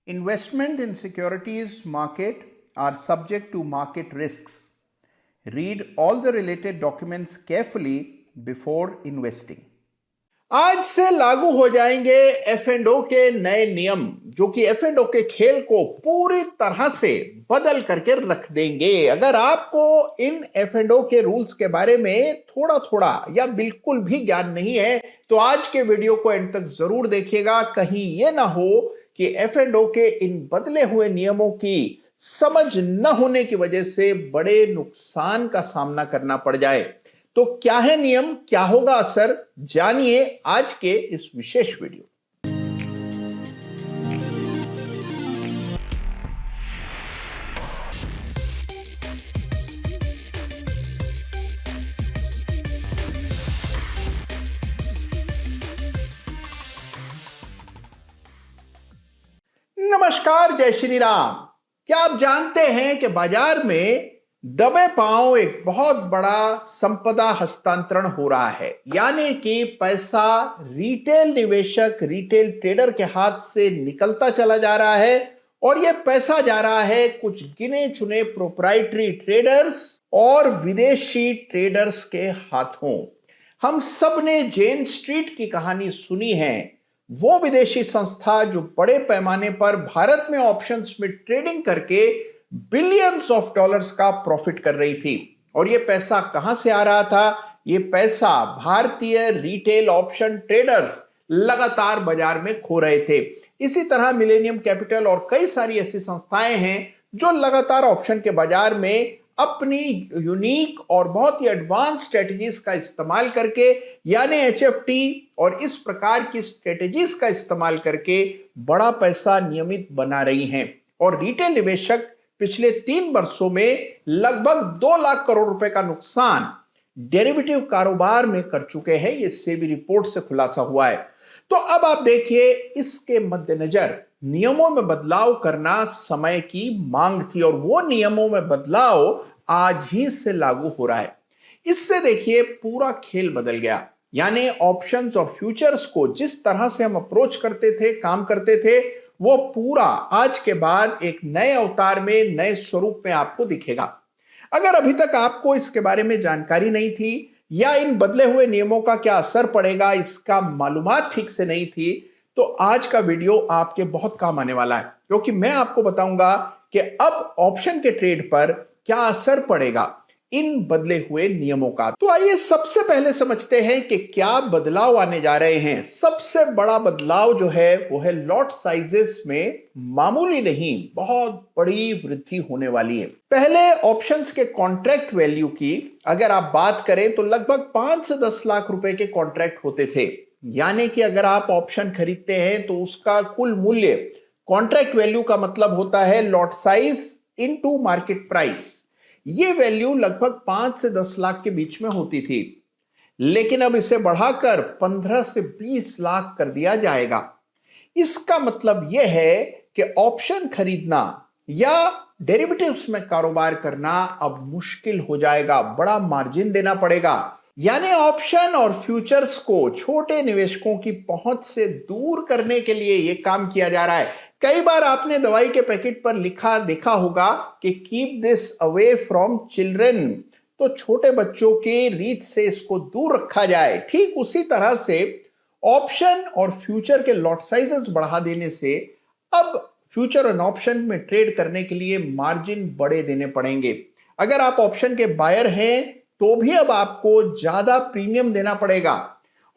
Investment in securities market are subject to market risks. Read all the related documents carefully before investing. आज से लागू हो जाएंगे F&O के नए नियम जो कि F&O के खेल को पूरी तरह से बदल करके रख देंगे। अगर आपको इन F&O के रूल्स के बारे में थोड़ा थोड़ा या बिल्कुल भी ज्ञान नहीं है तो आज के वीडियो को एंड तक जरूर देखिएगा। कहीं यह ना हो कि F&O के इन बदले हुए नियमों की समझ न होने की वजह से बड़े नुकसान का सामना करना पड़ जाए। तो क्या है नियम, क्या होगा असर, जानिए आज के इस विशेष वीडियो। नमस्कार, जय श्री राम। क्या आप जानते हैं कि बाजार में दबे पांव एक बहुत बड़ा संपदा हस्तांतरण हो रहा है, यानी कि पैसा रिटेल निवेशक, रिटेल ट्रेडर के हाथ से निकलता चला जा रहा है और यह पैसा जा रहा है कुछ गिने चुने प्रोप्राइटरी ट्रेडर्स और विदेशी ट्रेडर्स के हाथों। हम सब ने जेन स्ट्रीट की कहानी सुनी है, वो विदेशी संस्था जो बड़े पैमाने पर भारत में ऑप्शंस में ट्रेडिंग करके बिलियंस ऑफ डॉलर्स का प्रॉफिट कर रही थी। और ये पैसा कहां से आ रहा था? ये पैसा भारतीय रिटेल ऑप्शन ट्रेडर्स लगातार बाजार में खो रहे थे। इसी तरह मिलेनियम कैपिटल और कई सारी ऐसी संस्थाएं हैं जो लगातार ऑप्शन के बाजार में अपनी यूनिक और बहुत ही एडवांस स्ट्रेटजीज का इस्तेमाल करके, यानी HFT और इस प्रकार की स्ट्रेटजीज का इस्तेमाल करके बड़ा पैसा नियमित बना रही हैं। और रिटेल निवेशक पिछले 3 वर्षों में लगभग 2 लाख करोड़ रुपए का नुकसान डेरिवेटिव कारोबार में कर चुके हैं। यह सेबी रिपोर्ट से खुलासा हुआ है। तो अब आप देखिए, इसके मद्देनजर नियमों में बदलाव करना समय की मांग थी और वो नियमों में बदलाव आज ही से लागू हो रहा है। इससे देखिए पूरा खेल बदल गया। यानी ऑप्शंस और फ्यूचर्स को जिस तरह से हम अप्रोच करते थे, काम करते थे, वो पूरा आज के बाद एक नए अवतार में, नए स्वरूप में आपको दिखेगा। अगर अभी तक आपको इसके बारे में जानकारी नहीं थी या इन बदले हुए नियमों का क्या असर पड़ेगा इसका मालूमात ठीक से नहीं थी, तो आज का वीडियो आपके बहुत काम आने वाला है, क्योंकि मैं आपको बताऊंगा कि अब ऑप्शन के ट्रेड पर क्या असर पड़ेगा इन बदले हुए नियमों का। तो आइए सबसे पहले समझते हैं कि क्या बदलाव आने जा रहे हैं। सबसे बड़ा बदलाव जो है वो है लॉट साइजेस में मामूली नहीं, बहुत बड़ी वृद्धि होने वाली है। पहले ऑप्शंस के कॉन्ट्रैक्ट वैल्यू की अगर आप बात करें तो लगभग 5 से 10 लाख रुपए के कॉन्ट्रैक्ट होते थे। यानी कि अगर आप ऑप्शन खरीदते हैं तो उसका कुल मूल्य, कॉन्ट्रैक्ट वैल्यू का मतलब होता है lot size into market price. ये वैल्यू लगभग 5 से 10 लाख के बीच में होती थी, लेकिन अब इसे बढ़ाकर 15 से 20 लाख कर दिया जाएगा। इसका मतलब यह है कि ऑप्शन खरीदना या डेरिवेटिव्स में कारोबार करना अब मुश्किल हो जाएगा, बड़ा मार्जिन देना पड़ेगा। यानी ऑप्शन और फ्यूचर्स को छोटे निवेशकों की पहुंच से दूर करने के लिए यह काम किया जा रहा है। कई बार आपने दवाई के पैकेट पर लिखा देखा होगा कि keep this away from children, तो छोटे बच्चों के रीच से इसको दूर रखा जाए। ठीक उसी तरह से ऑप्शन और फ्यूचर के लॉट साइजेस बढ़ा देने से अब फ्यूचर और ऑप्शन में ट्रेड करने के लिए मार्जिन बड़े देने पड़ेंगे। अगर आप ऑप्शन के बायर हैं तो भी अब आपको ज्यादा प्रीमियम देना पड़ेगा,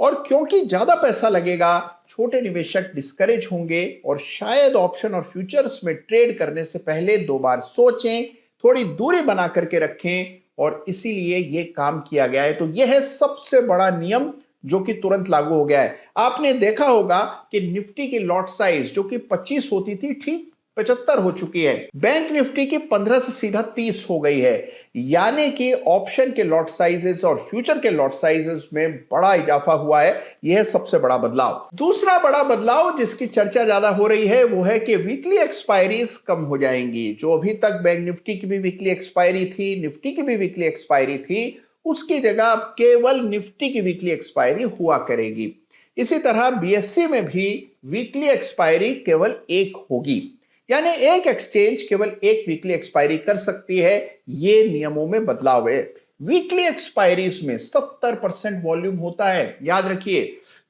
और क्योंकि ज्यादा पैसा लगेगा छोटे निवेशक डिस्करेज होंगे और शायद ऑप्शन और फ्यूचर्स में ट्रेड करने से पहले 2 बार सोचें, थोड़ी दूरी बना करके रखें, और इसीलिए यह काम किया गया है। तो यह है सबसे बड़ा नियम जो कि तुरंत लागू हो गया है। आपने देखा होगा कि निफ्टी की लॉट साइज जो कि 25 होती थी, ठीक 75 हो चुकी है। बैंक निफ्टी की 15 से सीधा 30 हो गई है। यानी कि ऑप्शन के लॉट साइजेस और फ्यूचर के लॉट साइजेस में बड़ा इजाफा हुआ है। यह सबसे बड़ा बदलाव। दूसरा बड़ा बदलाव जिसकी चर्चा ज्यादा हो रही है वो है कि वीकली एक्सपायरीज कम हो जाएंगी। जो अभी तक बैंक निफ्टी की भी वीकली एक्सपायरी थी, निफ्टी की भी वीकली एक्सपायरी थी, उसकी जगह केवल निफ्टी की वीकली एक्सपायरी हुआ करेगी। इसी तरह BSE में भी वीकली एक्सपायरी केवल 1 होगी। यानी एक एक्सचेंज केवल एक वीकली एक्सपायरी कर सकती है। ये नियमों में बदलाव है। वीकली एक्सपायरीज में 70% वॉल्यूम होता है, याद रखिए।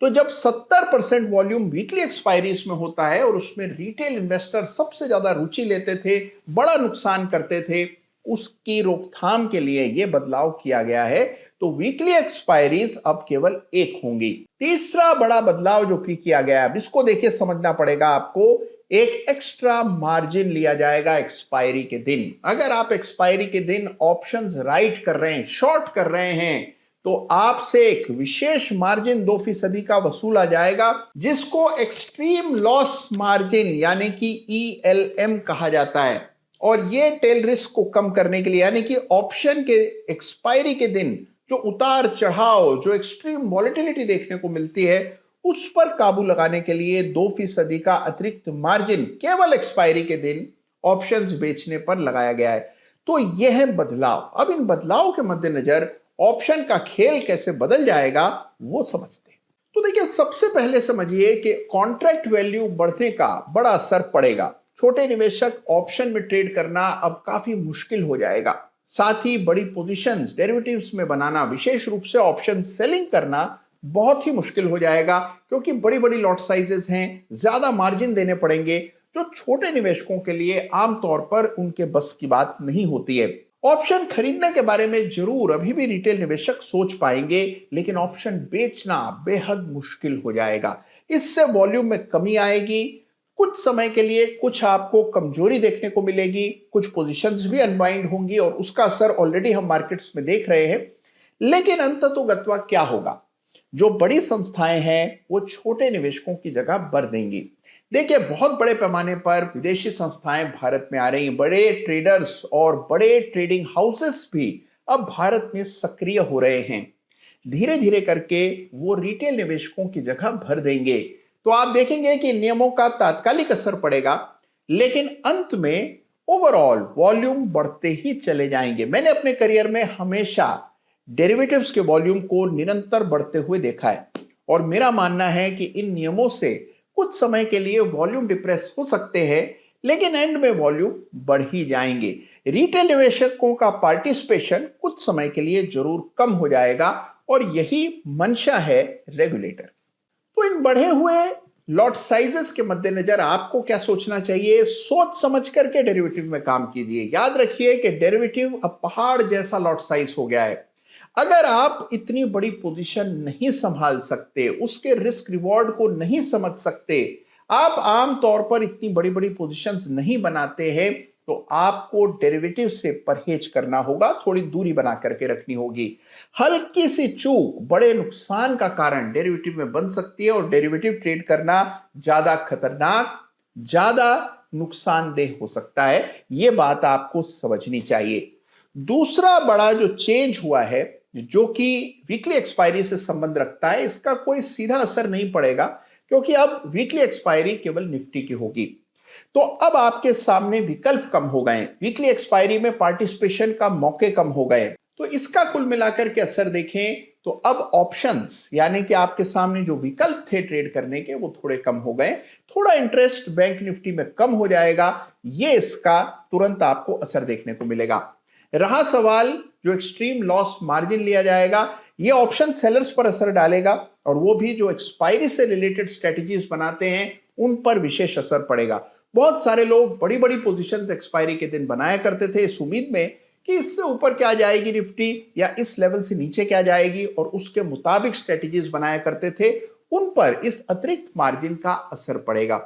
तो जब 70% वॉल्यूम वीकली एक्सपायरीज में होता है और उसमें रिटेल इन्वेस्टर सबसे ज्यादा रुचि लेते थे, बड़ा नुकसान करते थे, उसकी रोकथाम के लिए यह बदलाव किया गया है। तो वीकली एक्सपायरीज अब केवल एक होंगी। तीसरा बड़ा बदलाव जो किया गया है, इसको देखिए, समझना पड़ेगा आपको। एक एक्स्ट्रा मार्जिन लिया जाएगा एक्सपायरी के दिन। अगर आप एक्सपायरी के दिन ऑप्शंस राइट कर रहे हैं, शॉर्ट कर रहे हैं, तो आपसे एक विशेष मार्जिन 2% का वसूला जाएगा, जिसको एक्सट्रीम लॉस मार्जिन यानी कि ELM कहा जाता है। और ये टेल रिस्क को कम करने के लिए, यानी कि ऑप्शन के एक्सपायरी के दिन जो उतार चढ़ाव, जो एक्सट्रीम वॉलेटिलिटी देखने को मिलती है, उस पर काबू लगाने के लिए 2% का अतिरिक्त मार्जिन केवल एक्सपायरी के दिन ऑप्शंस बेचने पर लगाया गया है। तो यह है बदलाव। अब इन बदलाव के मद्देनजर ऑप्शन का खेल कैसे बदल जाएगा वो समझते हैं। तो देखिए, सबसे पहले समझिए कि कॉन्ट्रैक्ट वैल्यू बढ़ने का बड़ा असर पड़ेगा। छोटे निवेशक ऑप्शन में ट्रेड करना अब काफी मुश्किल हो जाएगा। साथ ही बड़ी पोजीशंस डेरिवेटिव्स में बनाना, विशेष रूप से ऑप्शन सेलिंग करना बहुत ही मुश्किल हो जाएगा, क्योंकि बड़ी बड़ी लॉट साइजेस हैं, ज्यादा मार्जिन देने पड़ेंगे, जो छोटे निवेशकों के लिए आमतौर पर उनके बस की बात नहीं होती है। ऑप्शन खरीदने के बारे में जरूर अभी भी रिटेल निवेशक सोच पाएंगे, लेकिन ऑप्शन बेचना बेहद मुश्किल हो जाएगा। इससे वॉल्यूम में कमी आएगी, कुछ समय के लिए कुछ आपको कमजोरी देखने को मिलेगी, कुछ पोजीशंस भी अनबाइंड होंगी और उसका असर ऑलरेडी हम मार्केट्स में देख रहे हैं। लेकिन अंततोगत्वा क्या होगा, जो बड़ी संस्थाएं हैं वो छोटे निवेशकों की जगह भर देंगी। देखिए, बहुत बड़े पैमाने पर विदेशी संस्थाएं भारत में आ रही हैं। बड़े ट्रेडर्स और बड़े ट्रेडिंग हाउसेस भी अब भारत में सक्रिय हो रहे हैं। धीरे धीरे करके वो रिटेल निवेशकों की जगह भर देंगे। तो आप देखेंगे कि नियमों का तात्कालिक असर पड़ेगा, लेकिन अंत में ओवरऑल वॉल्यूम बढ़ते ही चले जाएंगे। मैंने अपने करियर में हमेशा डेरिवेटिव्स के वॉल्यूम को निरंतर बढ़ते हुए देखा है, और मेरा मानना है कि इन नियमों से कुछ समय के लिए वॉल्यूम डिप्रेस हो सकते हैं, लेकिन एंड में वॉल्यूम बढ़ ही जाएंगे। रिटेल निवेशकों का पार्टिसिपेशन कुछ समय के लिए जरूर कम हो जाएगा, और यही मंशा है रेगुलेटर। तो इन बढ़े हुए लॉट साइजेस के मद्देनजर आपको क्या सोचना चाहिए? सोच समझ करके डेरिवेटिव में काम कीजिए। याद रखिए कि डेरिवेटिव अब पहाड़ जैसा लॉट साइज हो गया है। अगर आप इतनी बड़ी पोजीशन नहीं संभाल सकते, उसके रिस्क रिवॉर्ड को नहीं समझ सकते, आप आमतौर पर इतनी बड़ी बड़ी पोजीशंस नहीं बनाते हैं, तो आपको डेरिवेटिव से परहेज करना होगा, थोड़ी दूरी बना करके रखनी होगी। हल्की सी चूक बड़े नुकसान का कारण डेरिवेटिव में बन सकती है, और डेरिवेटिव ट्रेड करना ज्यादा खतरनाक, ज्यादा नुकसानदेह हो सकता है। यह बात आपको समझनी चाहिए। दूसरा बड़ा जो चेंज हुआ है, जो कि वीकली एक्सपायरी से संबंध रखता है, इसका कोई सीधा असर नहीं पड़ेगा, क्योंकि अब वीकली एक्सपायरी केवल निफ्टी की होगी। तो अब आपके सामने विकल्प कम हो गए, वीकली एक्सपायरी में पार्टिसिपेशन का मौके कम हो गए। तो इसका कुल मिलाकर के असर देखें तो अब ऑप्शंस, यानी कि आपके सामने जो विकल्प थे ट्रेड करने के, वो थोड़े कम हो गए। थोड़ा इंटरेस्ट बैंक निफ्टी में कम हो जाएगा, ये इसका तुरंत आपको असर देखने को मिलेगा। रहा सवाल जो एक्सट्रीम लॉस मार्जिन लिया जाएगा, ये ऑप्शन सेलर्स पर असर डालेगा, और वो भी जो एक्सपायरी से रिलेटेड स्ट्रेटजीज बनाते हैं उन पर विशेष असर पड़ेगा। बहुत सारे लोग बड़ी बड़ी पोजीशंस एक्सपायरी के दिन बनाया करते थे, इस उम्मीद में कि इससे ऊपर क्या जाएगी निफ्टी, या इस लेवल से नीचे क्या जाएगी, और उसके मुताबिक स्ट्रेटजीज बनाया करते थे। उन पर इस अतिरिक्त मार्जिन का असर पड़ेगा।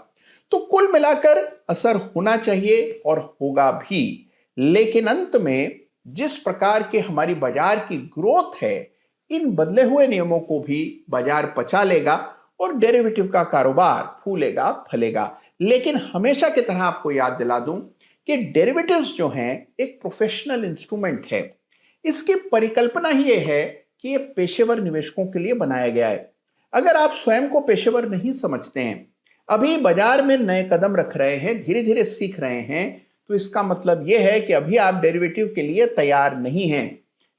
तो कुल मिलाकर असर होना चाहिए और होगा भी, लेकिन अंत में जिस प्रकार के हमारी बाजार की ग्रोथ है, इन बदले हुए नियमों को भी बाजार पचा लेगा और डेरिवेटिव का कारोबार फूलेगा फलेगा। लेकिन हमेशा की तरह आपको याद दिला दूं कि डेरिवेटिव्स जो हैं एक प्रोफेशनल इंस्ट्रूमेंट है। इसकी परिकल्पना ही यह है कि यह पेशेवर निवेशकों के लिए बनाया गया है। अगर आप स्वयं को पेशेवर नहीं समझते हैं, अभी बाजार में नए कदम रख रहे हैं, धीरे धीरे सीख रहे हैं, तो इसका मतलब यह है कि अभी आप डेरिवेटिव के लिए तैयार नहीं हैं।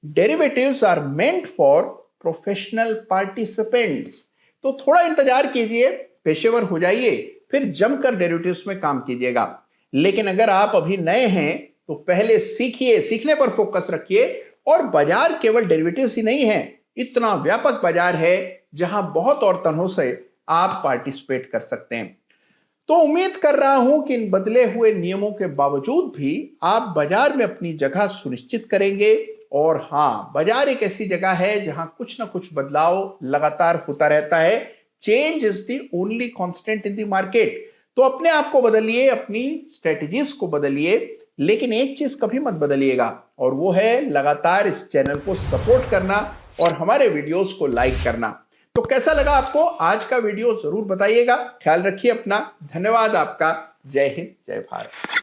Derivatives are meant for professional participants. तो थोड़ा इंतजार कीजिए, पेशेवर हो जाइए, फिर जमकर डेरिवेटिव्स में काम कीजिएगा। लेकिन अगर आप अभी नए हैं तो पहले सीखिए, सीखने पर फोकस रखिए। और बाजार केवल डेरिवेटिव्स ही नहीं है, इतना व्यापक बाजार है जहां बहुत और तरहों से आप पार्टिसिपेट कर सकते हैं। तो उम्मीद कर रहा हूं कि इन बदले हुए नियमों के बावजूद भी आप बाजार में अपनी जगह सुनिश्चित करेंगे। और हां, बाजार एक ऐसी जगह है जहां कुछ ना कुछ बदलाव लगातार होता रहता है। Change is the only constant in the market. तो अपने आप को बदलिए, अपनी स्ट्रेटजीज को बदलिए, लेकिन एक चीज कभी मत बदलिएगा, और वो है लगातार इस चैनल को सपोर्ट करना और हमारे वीडियोस को लाइक करना। तो कैसा लगा आपको आज का वीडियो जरूर बताइएगा। ख्याल रखिए अपना। धन्यवाद आपका। जय हिंद, जय भारत।